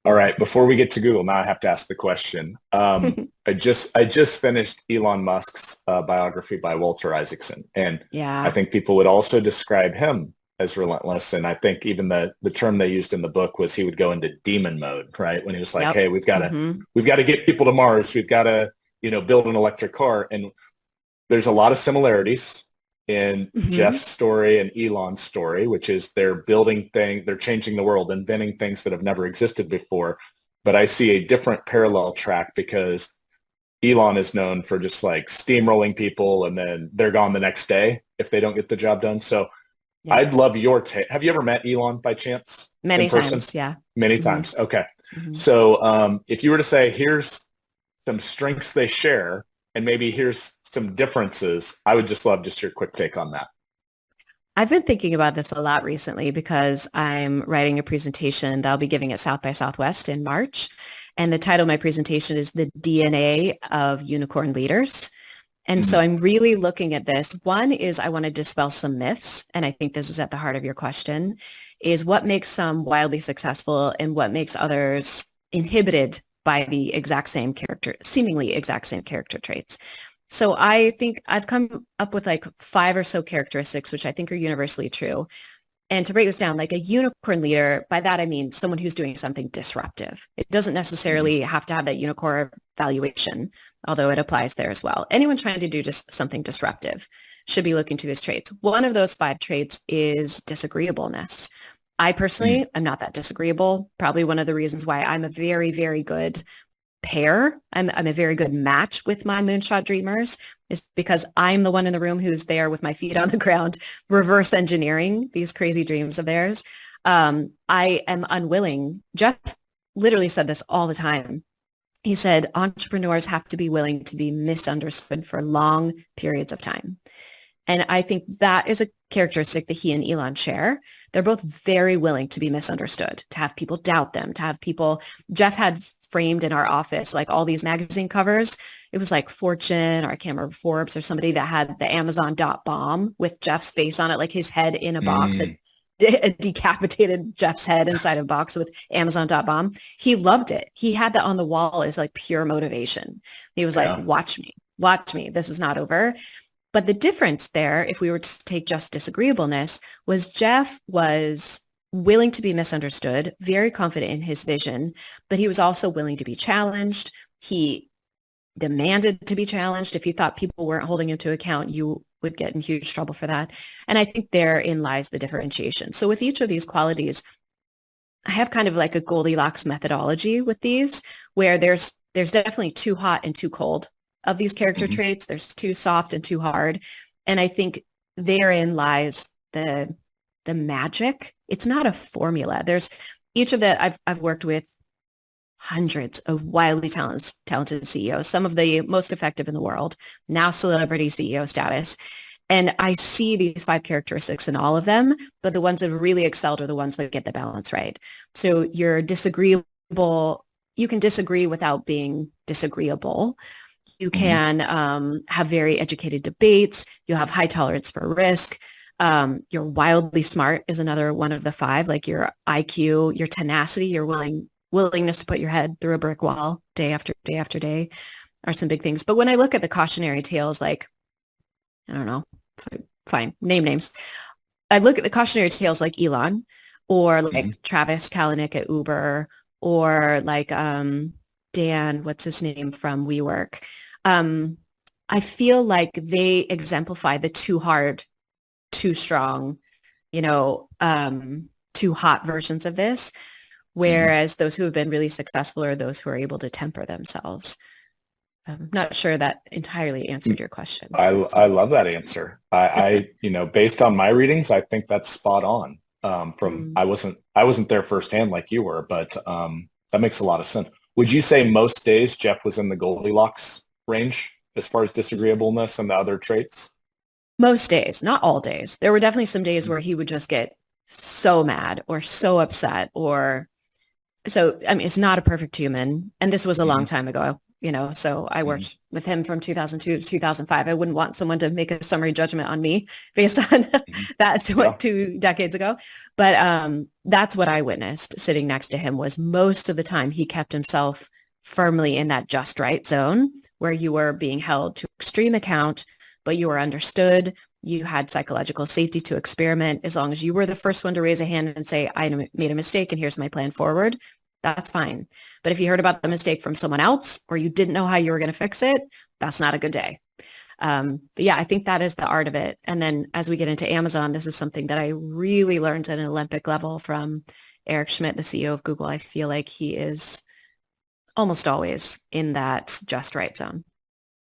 All right, before we get to Google, now I have to ask the question. I just finished Elon Musk's biography by Walter Isaacson, and I Yeah. think people would also describe him as relentless. And I think even the term they used in the book was he would go into demon mode, right? When he was like, Yep. "Hey, Hmm. we've got to get people to Mars. We've got to build an electric car." And there's a lot of similarities in Jeff's Hmm. story and Elon's story, which is they're changing the world, inventing things that have never existed before. But I see a different parallel track because Elon is known for just like steamrolling people and then they're gone the next day if they don't get the job done. So Yep. I'd love your take. Have you ever met Elon by chance in Many person? times. Yeah. Many Hmm. times. Okay. Hmm. So if you were to say, here's some strengths they share, and maybe here's some differences. I would just love just your quick take on that. I've been thinking about this a lot recently because I'm writing a presentation that I'll be giving at South by Southwest in March. And the title of my presentation is The DNA of Unicorn Leaders. And so Mhm. I'm really looking at this. One is I want to dispel some myths, and I think this is at the heart of your question, is what makes some wildly successful and what makes others inhibited by the exact same character, seemingly exact same character traits. So I think I've come up with like five or so characteristics, which I think are universally true. And to break this down, like a unicorn leader, by that I mean someone who's doing something disruptive. It doesn't Mhm. necessarily have to have that unicorn valuation, although it applies there as well. Anyone trying to do just something disruptive should be looking to these traits. One of those five traits is disagreeableness. I Mhm. personally am not that disagreeable. Probably one of the reasons why I'm a very, very good pair. I'm a very good match with my moonshot dreamers is because I'm the one in the room who's there with my feet on the ground, reverse engineering these crazy dreams of theirs. I am unwilling. Jeff literally said this all the time. He said entrepreneurs have to be willing to be misunderstood for long periods of time. And I think that is a characteristic that he and Elon share. They're both very willing to be misunderstood, to have people doubt them, to have people. Jeff had framed in our office like all these magazine covers. It was like Fortune or I can't remember Forbes or somebody that had the Amazon dot bomb with Jeff's face on it, like his head in a box, Mm. a decapitated Jeff's head inside a box with Amazon dot bomb. He loved it. He had that on the wall as like pure motivation. He was like, Yeah. watch me. This is not over. But the difference there, if we were to take just disagreeableness, was Jeff was willing to be misunderstood, very confident in his vision, but he was also willing to be challenged. He demanded to be challenged. If he thought people weren't holding him to account, you would get in huge trouble for that. And I think therein lies the differentiation. So with each of these qualities, I have kind of like a Goldilocks methodology with these, where there's definitely too hot and too cold of these character Mhm. traits. There's too soft and too hard. And I think therein lies the magic. It's not a formula. There's each of the I've worked with hundreds of wildly talented CEOs, some of the most effective in the world, now celebrity CEO status. And I see these five characteristics in all of them, but the ones that have really excelled are the ones that get the balance right. So you're disagreeable. You can disagree without being disagreeable. You Mhm. can have very educated debates. You have high tolerance for risk. You're wildly smart is another one of the five, like your IQ, your tenacity, your willingness to put your head through a brick wall day after day after day are some big things. But when I look at the cautionary tales, like, I don't know, fine, name names. I look at the cautionary tales like Elon or Mhm. like Travis Kalanick at Uber or like Dan, what's his name from WeWork. Um, I feel like they exemplify the too hard, too strong, too hot versions of this, Mhm. whereas those who have been really successful are those who are able to temper themselves. I'm not sure that entirely answered your question. I So, love that answer. Based on my readings, I think that's spot on. From mm. I wasn't there firsthand like you were, but that makes a lot of sense. Would you say most days Jeff was in the Goldilocks range as far as disagreeableness and the other traits? Most days, not all days. There were definitely some days Mhm. where he would just get so mad or so upset or so, I mean, it's not a perfect human. And this was a long Mhm. time ago. So I worked with him from 2002 to 2005. I wouldn't want someone to make a summary judgment on me based on that 2 decades ago. But that's what I witnessed sitting next to him was most of the time he kept himself firmly in that just right zone where you were being held to extreme account, but you were understood. You had psychological safety to experiment. As long as you were the first one to raise a hand and say, I made a mistake and here's my plan forward, that's fine. But if you heard about the mistake from someone else or you didn't know how you were going to fix it, that's not a good day. But yeah, I think that is the art of it. And then as we get into Amazon, this is something that I really learned at an Olympic level from Eric Schmidt, the CEO of Google. I feel like he is almost always in that just right zone.